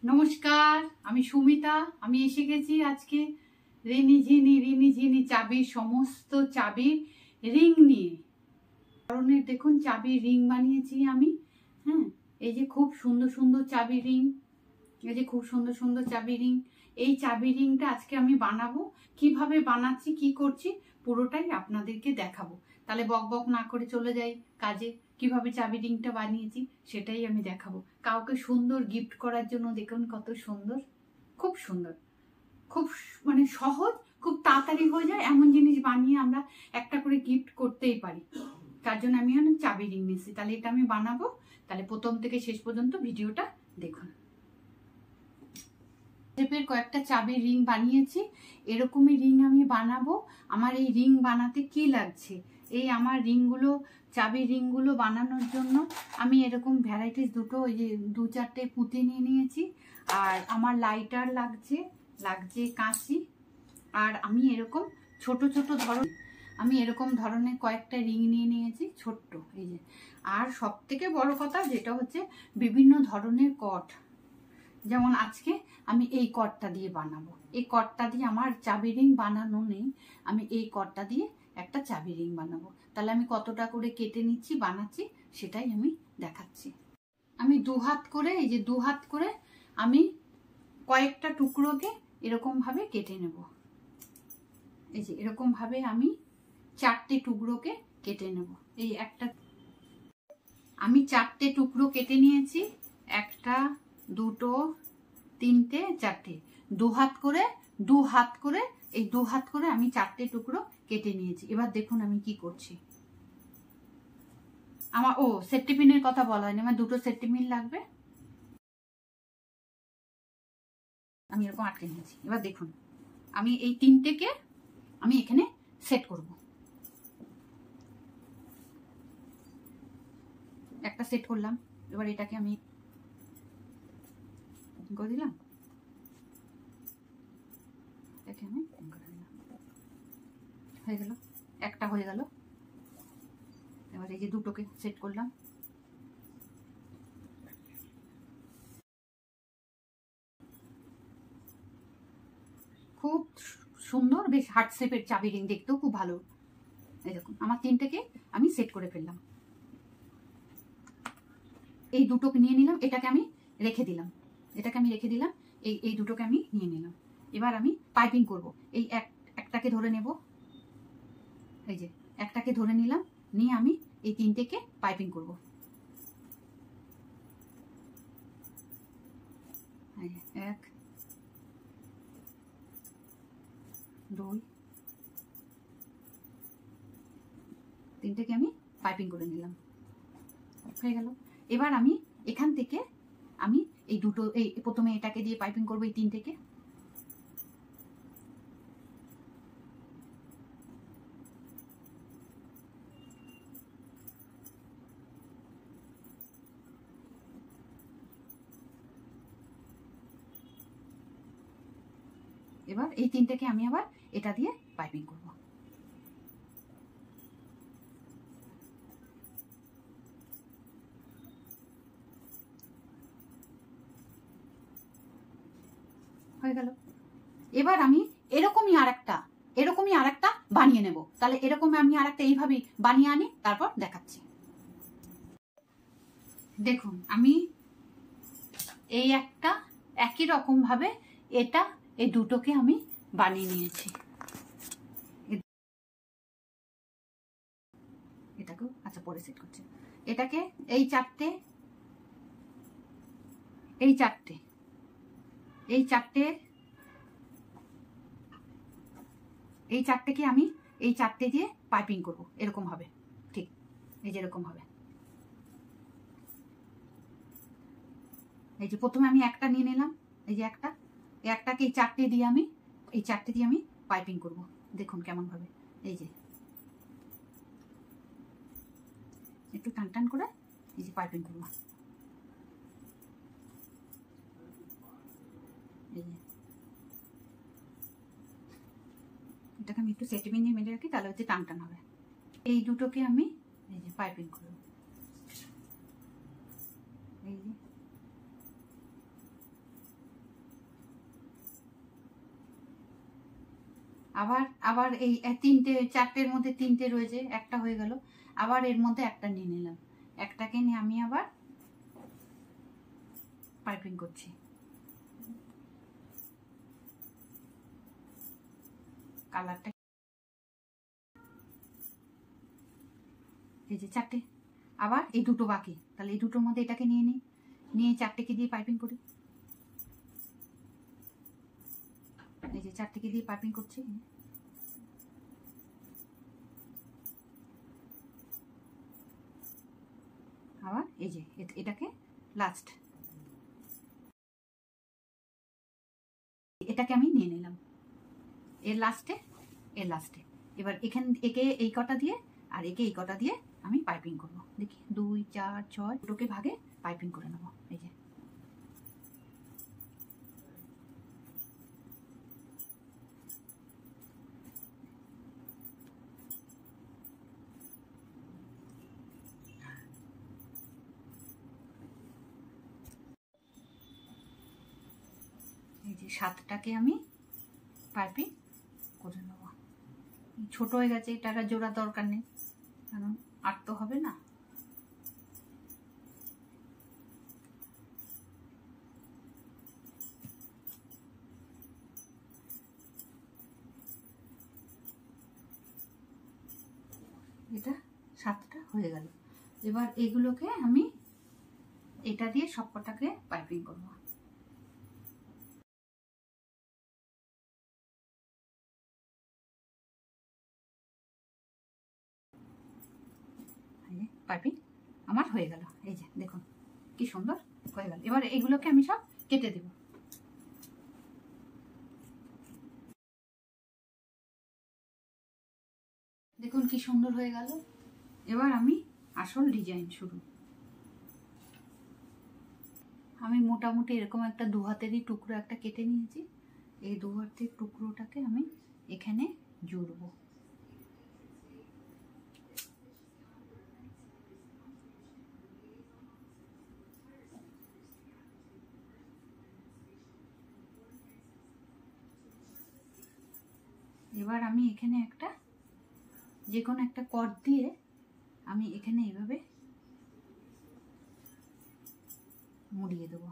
নমস্কার, আমি সুমিতা। আমি এসে গেছি আজকে রিনি চাবির সমস্ত চাবির রিং নিয়ে। ধরনের দেখুন চাবির রিং বানিয়েছি আমি। হ্যাঁ, এই যে খুব সুন্দর সুন্দর চাবির রিং, এই যে খুব সুন্দর সুন্দর চাবি রিং। এই চাবি রিংটা আজকে আমি বানাবো। কিভাবে বানাচ্ছি, কি করছি, পুরোটাই আপনাদেরকে দেখাবো। তাহলে বক বক না করে চলে যাই কাজে। কিভাবে চাবি রিংটা বানিয়েছি সেটাই আমি দেখাবো। কাউকে সুন্দর গিফট করার জন্য দেখুন কত সুন্দর, খুব সুন্দর, খুব মানে সহজ, খুব তাড়াতাড়ি হয়ে যায় এমন জিনিস বানিয়ে আমরা একটা করে গিফট করতেই পারি। তার জন্য আমি অনেক চাবি রিং নিয়েছি। তাহলে এটা আমি বানাবো। তাহলে প্রথম থেকে শেষ পর্যন্ত ভিডিওটা দেখুন। শেপের কয়েকটা চাবির রিং বানিয়েছি। এরকমই রিং আমি বানাবো। আমার এই রিং বানাতে কি লাগছে, এই আমার রিংগুলো, চাবির রিংগুলো বানানোর জন্য আমি এরকম ভ্যারাইটিস দুটো, এই যে 2-4টে পুঁতি নিয়ে নিয়েছি। আর আমার লাইটার লাগছে কাঁচি। আর আমি এরকম ছোট ছোট ধরনের কয়েকটা রিং নিয়ে নিয়েছি, ছোট্ট, এই যে। আর সব থেকে বড় কথা যেটা হচ্ছে বিভিন্ন ধরনের কট। যেমন আজকে আমি এই কটটা দিয়ে বানাবো। এই কটটা দিয়ে আমার চাবি রিং বানানো নেই, আমি এই কটটা দিয়ে একটা চাবি রিং বানাবো। তাহলে আমি কতটা করে কেটে নিচ্ছি, বানাচ্ছি, সেটাই আমি দেখাচ্ছি। আমি দুহাত করে, এই যে দুহাত করে আমি কয়েকটা টুকরোকে এরকম ভাবে কেটে নেব। এই যে এরকম ভাবে আমি 4টে টুকরোকে কেটে নেব। এই একটা আমি 4টে টুকরো কেটে নিয়েছি। 1টা 2টো 3টে 4টে, দু হাত করে এই 2 হাত করে আমি 4টে টুকরো কেটে নিয়েছি। এবার দেখুন আমি কি করছি। আমার সেফটি পিনের কথা বলা হয়নি, আমার 2টো সেফটি পিন লাগবে। আমি এরকম আটকে নিয়েছি। এবার দেখুন আমি এই 3টেকে আমি এখানে সেট করব। একটা সেট করলাম। এবার এটাকে আমি করে দিলাম, এটাকে আমি করে দিলাম, হয়ে গেল, একটা হয়ে গেল। এবার এই যে 2টোকে সেট করলাম। খুব সুন্দর, বেশ হার্ট শেপের চাবি রিং, দেখতেও খুব ভালো। এই দেখুন আমার 3টেকে আমি সেট করে ফেললাম। এই 2টোকে নিয়ে নিলাম, এটাকে আমি রেখে দিলাম, এই 2টোকে আমি নিয়ে নিলাম। এবার আমি পাইপিং করব। এই একটাকে ধরে নেব, এই যে একটাকে ধরে নিলাম, নিয়ে আমি এই 3টেকে পাইপিং করব। 1 2 3টেকে আমি পাইপিং করে নিলাম, হয়ে গেল। এবার আমি এখান থেকে আমি এই দুটো, এই প্রথমে এটাকে দিয়ে পাইপিং করবো এই 3টেকে। এবার এই 3টেকে আমি আবার এটা দিয়ে পাইপিং করব। হয়ে গেল। এবার আমি এরকমই আরেকটা বানিয়ে নেব। তাহলে এরকম আমি আরেকটা এইভাবে বানিয়ে আনি, তারপর দেখাচ্ছি। দেখুন আমি এই একটা একই রকম ভাবে এই 2টোকে আমি বানিয়ে নিয়েছি। এটাকেও আচ্ছা পরে সেট করছি। এটাকে এই 4টেকে আমি এই 4টে দিয়ে পাইপিং করব। এরকম হবে, ঠিক এই যে এরকম হবে। এই যে প্রথমে আমি একটা নিয়ে নিলাম, এই যে একটাকে এই 4টে দিয়ে আমি পাইপিং করব। দেখুন কেমন ভাবে, এই যে একটু টান করে এই যে পাইপিং করব। এই যে এটাকে আমি একটু সেফটি পিন দিয়ে মেরে রাখি, তাহলে হচ্ছে টান হবে। এই 2টোকে আমি এই যে পাইপিং করব। এই যে আবার আবার এই তিনটে চারটের মধ্যে তিনটে রয়েছে, একটা হয়ে গেল, আবার এর মধ্যে একটা নিয়ে নিলাম। একটাকে নিয়ে আমি আবার পাইপিং করছি। কালারটা এই যে চারটে, আবার এই দুটো বাকি, তাহলে এই দুটোর মধ্যে এটাকে নিয়ে নিই, নিয়ে চারটেকে দিয়ে পাইপিং করি। এই যে চারটেকে দিয়ে পাইপিং করছি। আবার এই যে এটাকে লাস্ট, এটাকে আমি নিয়ে নিলাম এর লাস্টে, এবার একে এই কটা দিয়ে আর একে এই কটা দিয়ে আমি পাইপিং করব। দেখি 2 4 6 দুটোকে ভাগে পাইপিং করে নেব। এই যে 7টাকে আমি পাইপিং করে নেব। ছোট হয়ে গেছে, এটার জোড়া দরকার নেই, কারণ আর তো হবে না। এটা 7টা হয়ে গেল। এবার এগুলোকে আমি এটা দিয়ে সবকটাকে পাইপিং করব। পাইপিং আমার হয়ে গেল। এই যে দেখুন কি সুন্দর হয়ে গেল। এবার এগুলোকে আমি সব কেটে দেব। দেখুন কি সুন্দর হয়ে গেল। এবার আমি আসল ডিজাইন শুরু। আমি মোটামুটি এরকম একটা 2 হাতেরই টুকরো একটা কেটে নিয়েছি। এই 2 হাতের টুকরোটাকে আমি এখানে জুড়ব। এবার আমি এখানে একটা যে কোনো একটা কর্ড দিয়ে আমি এখানে এইভাবে মুড়িয়ে দেব।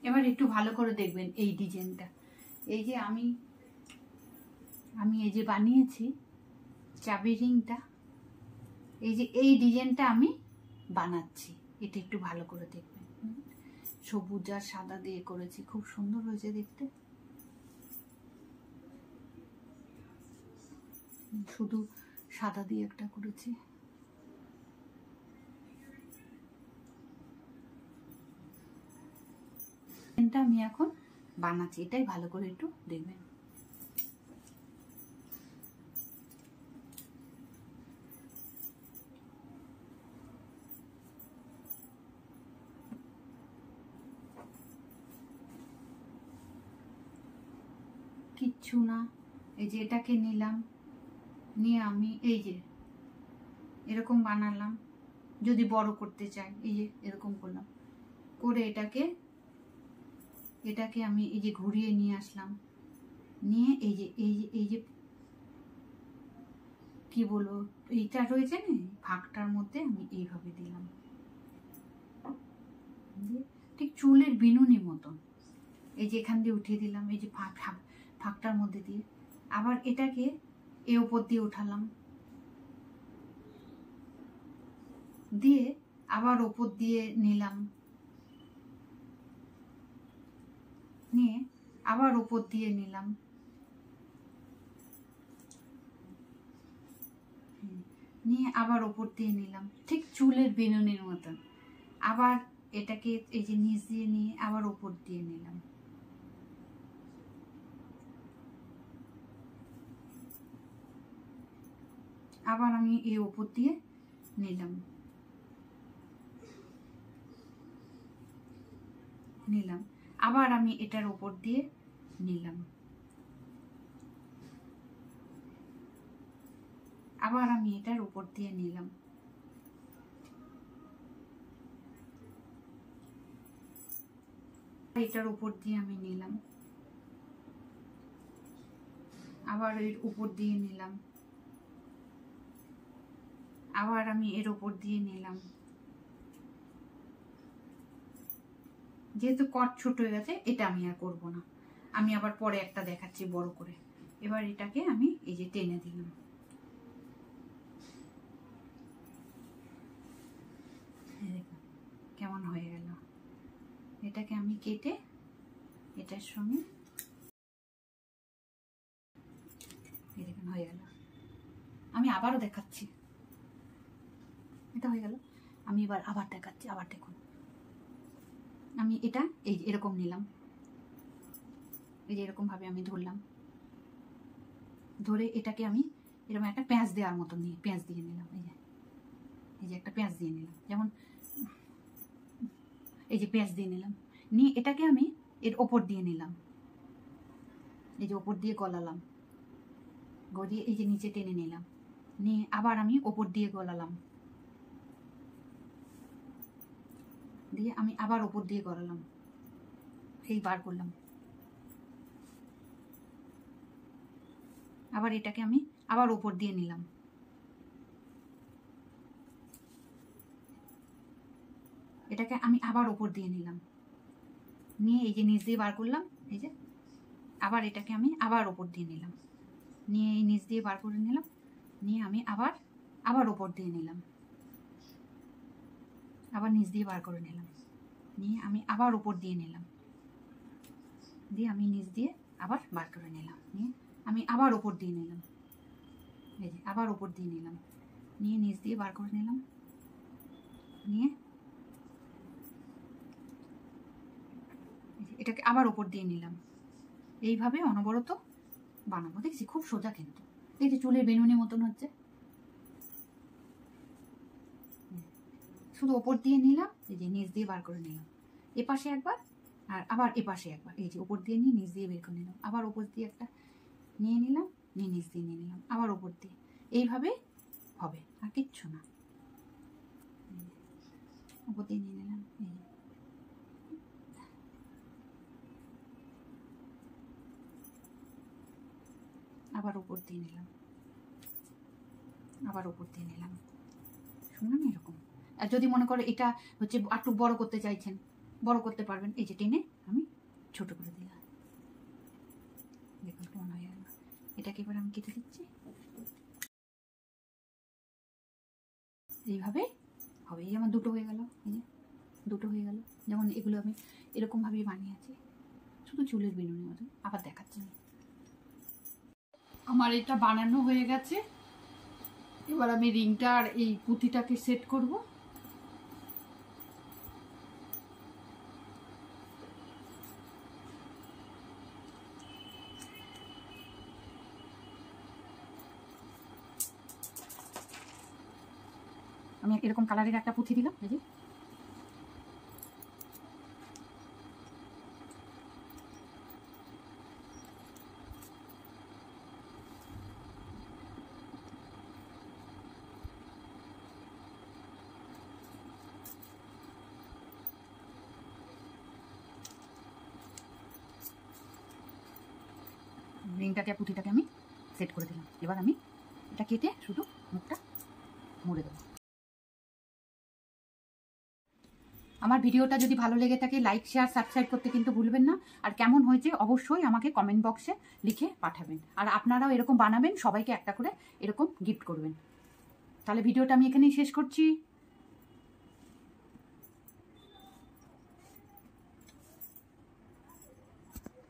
এবার একটু ভালো করে দেখবেন এই ডিজাইনটা। এই যে আমি এই যে বানিয়েছি চাবি রিংটা, এই যে এই ডিজাইনটা আমি বানাচ্ছি, এটা একটু ভালো করে দেখবেন। সবুজ আর সাদা দিয়ে করেছি, খুব সুন্দর হয়েছে দেখতে। শুধু সাদা দিয়ে একটা করেছি। এটা আমি এখন বানাচ্ছি, এটাই ভালো করে একটু দেখবেন। কিচ্ছু না, এই যে এটাকে নিলাম, নিয়ে আমি এই যে এরকম বানালাম। যদি বড় করতে চাই এই যে এরকম করলাম, করে এটাকে আমি এই যে ঘুরিয়ে নিয়ে আসলাম, নিয়ে এই যে কি বলবো, এইটা রয়েছে না ফাঁকটার মধ্যে আমি এইভাবে দিলাম, ঠিক চুলের বিনুনির মতন। এই যে এখান দিয়ে উঠিয়ে দিলাম, এই যে ফাঁকটার মধ্যে দিয়ে, আবার এটাকে এ ওপর দিয়ে উঠালাম, দিয়ে আবার ওপর দিয়ে নিলাম, নিয়ে আবার ওপর দিয়ে নিলাম, নিয়ে আবার ওপর দিয়ে নিলাম, ঠিক চুলের বিনুনির মতন। আবার এটাকে এই যে নিচ দিয়ে নিয়ে আবার ওপর দিয়ে নিলাম, আবার আমি এই ওপর দিয়ে নিলাম, আবার আমি এটার ওপর দিয়ে নিলাম, আবার আমি এটার উপর দিয়ে নিলাম, এটার উপর দিয়ে আমি নিলাম, আবার এর উপর দিয়ে নিলাম, আবার আমি এর উপর দিয়ে নিলাম। যেহেতু কট ছোট হয়ে গেছে, এটা আমি আর করব না, আমি আবার পরে একটা দেখাচ্ছি বড় করে। এবার এটাকে আমি এই যে টেনে দিলাম, কেমন হয়ে গেল। এটাকে আমি কেটে এটার সঙ্গে এরকম হয়ে গেল। আমি আবারও দেখাচ্ছি, এটা হয়ে গেল। আমি এবার আবার দেখাচ্ছি, আবার দেখুন। আমি এটা এই এরকম নিলাম, এই যে এরকম ভাবে আমি ধরলাম, ধরে এটাকে আমি এরকম একটা পেঁয়াজ দেওয়ার মতো নিয়ে পেঁয়াজ দিয়ে নিলাম। এই যে একটা পেঁয়াজ দিয়ে নিলাম, যেমন এই যে পেঁয়াজ দিয়ে নিলাম, নিয়ে এটাকে আমি এর ওপর দিয়ে নিলাম, এই যে ওপর দিয়ে গলালাম, গলিয়ে এই যে নিচে টেনে নিলাম, নিয়ে আবার আমি ওপর দিয়ে গলালাম, দিয়ে আমি আবার ওপর দিয়ে গলালাম, এই বার করলাম। আবার এটাকে আমি আবার ওপর দিয়ে নিলাম, এটাকে আমি আবার ওপর দিয়ে নিলাম, নিয়ে এই যে নিচ দিয়ে বার করলাম, এই যে আবার এটাকে আমি আবার ওপর দিয়ে নিলাম, নিয়ে এই নিচ দিয়ে বার করে নিলাম, নিয়ে আমি আবার আবার ওপর দিয়ে নিলাম, আবার নিচ দিয়ে বার করে নিলাম, নিয়ে আমি আবার ওপর দিয়ে নিলাম, দিয়ে আমি নিচ দিয়ে আবার বার করে নিলাম, নিয়ে আমি আবার ওপর দিয়ে নিলাম, এই যে আবার ওপর দিয়ে নিলাম, নিয়ে নিচ দিয়ে বার করে নিলাম, নিয়ে এটাকে আবার ওপর দিয়ে নিলাম। এইভাবে অনবরত বানাবো, দেখছি খুব সোজা কিন্তু। এই যে চুলের বেনুনি মতন হচ্ছে, শুধু ওপর দিয়ে নিলাম, এই যে নিচ দিয়ে বার করে নিলাম, এপাশে একবার আর আবার এপাশে একবার, এই যে ওপর দিয়ে নিয়ে নিচ দিয়ে বের করে নিলাম, আবার ওপর দিয়ে একটা নিয়ে নিলাম, নিয়ে নিচ দিয়ে নিয়ে নিলাম, আবার ওপর দিয়ে, এইভাবে হবে, আর কিচ্ছু না। ওপর দিয়ে নিয়ে নিলাম, আবার উপর দিয়ে নিলাম, আবার উপর দিয়ে নিলাম, শুনলাম এরকম। আর যদি মনে করে এটা হচ্ছে একটু বড় করতে চাইছেন, বড় করতে পারবেন, এই যে টেনে আমি ছোট করে দিলাম, দেখুন কেমন হয়ে গেল। এটাকে এবার আমি কেটে দিচ্ছি, এইভাবে হবে। এই আমার দুটো হয়ে গেল, এই যে দুটো হয়ে গেল। যেমন এগুলো আমি এরকম ভাবেই বানিয়েছি, শুধু চুলের বেনুনি মতো। আবার দেখাচ্ছি, আমার এটা বানানো হয়ে গেছে। এবার আমি রিংটা আর এই পুঁথিটাকে সেট করব। আমি এরকম কালারের একটা পুঁথি দিলাম, এই যে রিংটাকে পুঁথিটাকে আমি সেট করে দিলাম। এবার আমি এটা কেটে শুধু মুখটা মুড়ে দেবো। আমার ভিডিওটা যদি ভালো লেগে থাকে লাইক শেয়ার সাবস্ক্রাইব করতে কিন্তু ভুলবেন না। আর কেমন হয়েছে অবশ্যই আমাকে কমেন্ট বক্সে লিখে পাঠাবেন। আর আপনারাও এরকম বানাবেন, সবাইকে একটা করে এরকম গিফট করবেন। তাহলে ভিডিওটা আমি এখানেই শেষ করছি।